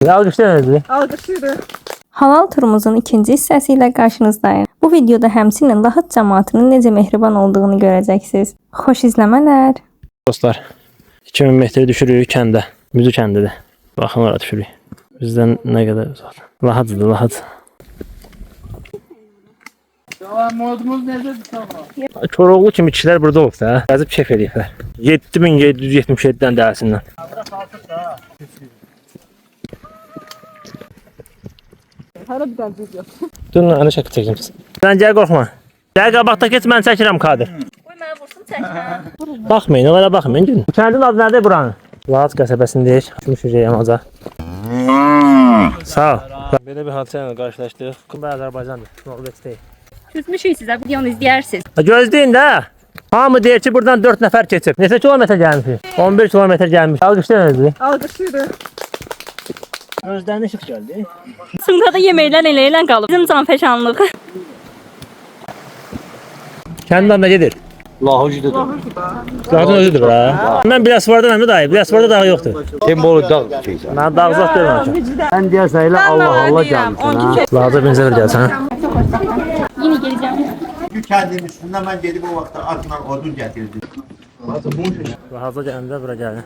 Alqışlayın. Alqışlayırıq. Halal turumuzun ikinci hissəsi ilə qarşınızdayım. Bu videoda həmçinin Lahıt cəmaatının necə mehriban olduğunu görəcəksiniz. Xoş izləmələr. Dostlar, 2000 metre düşürük kəndə. Müzü kəndidir. Baxın oraya düşürük. Bizdən nə qədər uzaq. Lahatıdır, lahat. Modumuz necədir sabah? Koroğlu kimi kişilər burada olub da. Yazıb kef eləyiblər. 7777-dən dərsindən. Hara bir dənə düz yox. Dur, ana şəkil çəkəcəm. Sən gəl qorxma. Gəl qabaqda keç, mən çəkirəm kadir. Qoy mənə vursun çəkmə. Baxmayın, onlara baxmayın. Gülün. Bu kəndin adı nədir buranın? Lahat qəsəbəsindəyik. Düşmüşük yamaca. Sağ ol. Belə bir hadisə ilə qarşılaşdıq. Bu Azərbaycandır, Norveç deyil. Küsmüşük sizə, videonu izləyərsiniz. Gözləyin də. Hamı deyir ki, buradan 4 nəfər keçib. Neçə kilometr gəlmişik? 11 kilometr gəlmiş. Alqışlayın özü. Alqışlayırıq. Özlərinə işıq gəldi. Sunda da yeməklər elə qalıb. Bizim canfəşanlıq. Kəndin adına gedir. Lahıcıdır. Zaten özüdür ha. Mən Biləsuvardan əmri dayı. Biləsuvarda dağ yoxdur. Sembolu dağ şeysən. Mən dağ zat görməmişəm. Sən deyərsən elə Allah Allah gəlmişsən ha. Laza benzər gəlsən. Yine geleceğim. Kendinin üstünden ben gelip o vakti aklına odun getirdim. Laza gələndə bura gəlin.